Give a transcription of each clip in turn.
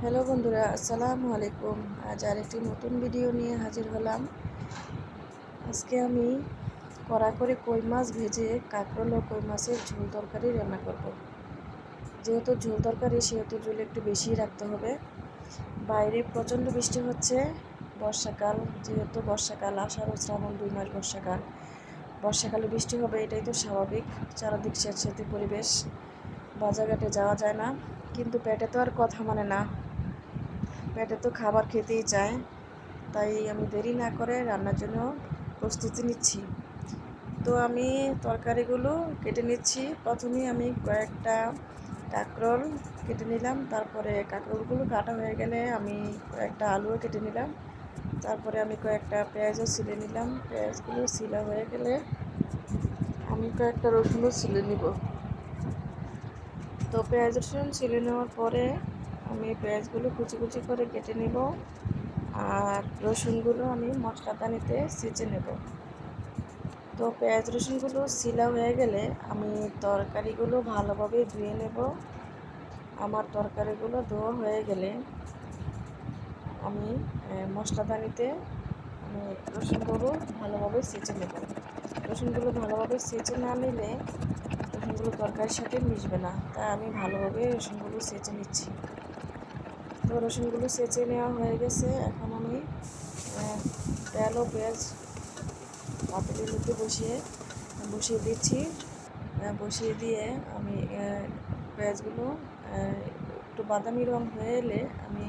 Hello বন্ধুরা, আসসালামু আলাইকুম। আজ আরেকটি নতুন ভিডিও নিয়ে হাজির হলাম। আজকে আমি কড়া করে কই মাছ ভেজে কাঁকরোল ও কই মাছের ঝোল তরকারি রান্না করব। যেহেতু ঝোল তরকারি সেহেতু ঝোল একটু বেশি রাখতে হবে। বাইরে প্রচণ্ড বৃষ্টি হচ্ছে, বর্ষাকাল যেহেতু বর্ষাকাল, আষাঢ় ও শ্রাবণ 2 মাস বর্ষাকাল। বর্ষাকালে বৃষ্টি হবে এটাই তো স্বাভাবিক। চারদিক স্যাঁতসেঁতে পরিবেশ, বাজারঘাটে যাওয়া যায় না, কিন্তু পেটে তো আর কথা মানে না, পেটে তো খাবার খেতেই চায়। তাই আমি দেরি না করে রান্নার জন্য প্রস্তুতি নিচ্ছি। তো আমি তরকারিগুলো কেটে নিচ্ছি। প্রথমেই আমি কয়েকটা কাঁকরোল কেটে নিলাম, তারপরে কাঁকরোলগুলো কাটা হয়ে গেলে আমি কয়েকটা আলুও কেটে নিলাম, তারপরে আমি কয়েকটা পেঁয়াজও ছিলে নিলাম। পেঁয়াজগুলো ছিলা হয়ে গেলে আমি কয়েকটা রসুনও ছিলে নিব। তো পেঁয়াজ রসুন ছিলে নেওয়ার পরে আমি পেঁয়াজগুলো কুচি কুচি করে কেটে নিব, আর রসুনগুলো আমি মশলাদানিতে ছেঁচে নেব। তো পেঁয়াজ রসুনগুলো ছিলা হয়ে গেলে আমি তরকারিগুলো ভালোভাবে ধুয়ে নেব। আমার তরকারিগুলো ধোয়া হয়ে গেলে আমি মশলাদানিতে আমি রসুনগুলো ভালোভাবে ছেঁচে নেব। রসুনগুলো ভালোভাবে ছেঁচে না নিলে রসুনগুলো তরকারির সাথে মিশবে না, তাই আমি ভালোভাবে রসুনগুলো ছেঁচে নিচ্ছি। তো রসুনগুলো ছেঁচে নেওয়া হয়ে গেছে। এখন আমি তেল ও পেঁয়াজ পাতিলের মধ্যে বসিয়ে দিচ্ছি। বসিয়ে দিয়ে আমি পেঁয়াজগুলো একটু বাদামি রঙ হয়ে এলে আমি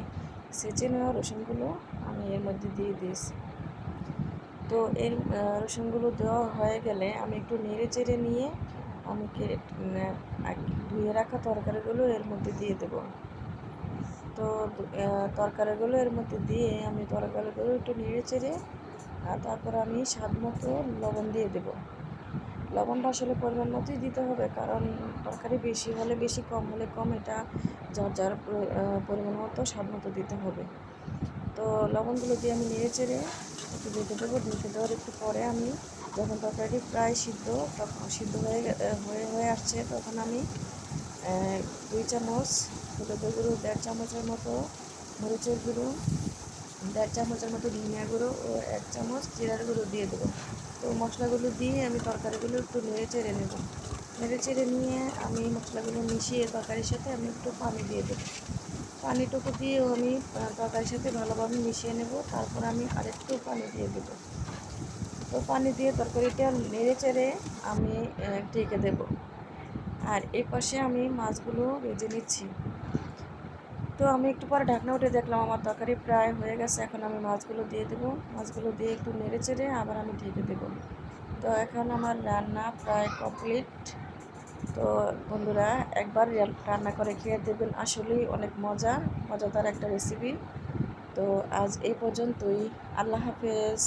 ছেঁচে নেওয়া রসুনগুলো আমি এর মধ্যে দিয়ে দিয়েছি। তো এর রসুনগুলো দেওয়া হয়ে গেলে আমি একটু নেড়ে চেড়ে নিয়ে আমি ধুয়ে রাখা তরকারিগুলো এর মধ্যে দিয়ে দেবো। তো তরকারিগুলো এর মধ্যে দিয়ে আমি তরকারিগুলো একটু নেড়ে চেড়ে তারপর আমি স্বাদ মতো লবণ দিয়ে দেবো। লবণটা আসলে পরিমাণ মতোই দিতে হবে, কারণ তরকারি বেশি হলে বেশি, কম হলে কম, এটা যার যার পরিমাণ মতো স্বাদ মতো দিতে হবে। তো লবণগুলো দিয়ে আমি নেড়ে চেড়ে একটু ঢেকে দেবো। ঢেকে দেওয়ার একটু পরে আমি যখন তরকারিটি প্রায় সিদ্ধ হয়ে আসছে, তখন আমি 2 চামচ হলুদের গুঁড়ো, 1.5 চামচের মতো মরিচের গুঁড়ো, 1.5 চামচের মতো ধনিয়া গুঁড়ো ও 1 চামচ জিরার গুঁড়ো দিয়ে দেবো। তো মশলাগুলো দিয়ে আমি তরকারিগুলো একটু নেড়ে চেড়ে নেব। নেড়ে চেড়ে নিয়ে আমি মশলাগুলো মিশিয়ে তরকারির সাথে আমি একটু পানি দিয়ে দেবো। পানিটুকু দিয়েও আমি তরকারির সাথে ভালোভাবে মিশিয়ে নেব। তারপর আমি আরেকটু পানি দিয়ে দেবো। তো পানি দিয়ে তরকারিটা নেড়ে চেড়ে আমি ঢেকে দেব। আর এই পাশে আমি মাছগুলো ভেজে নিচ্ছি। তো আমি একটু পরে ঢাকনা উঠে দেখলাম আমার তরকারি প্রায় হয়ে গেছে। এখন আমি মাছগুলো দিয়ে দেবো। মাছগুলো দিয়ে একটু নেড়ে চেড়ে আবার আমি ঢেকে দেবো। তো এখন আমার রান্না প্রায় কমপ্লিট। তো বন্ধুরা, একবার রান্না করে খেয়ে দেবেন, আসলেই অনেক মজাদার একটা রেসিপি। তো আজ এই পর্যন্তই। আল্লাহ হাফেজ।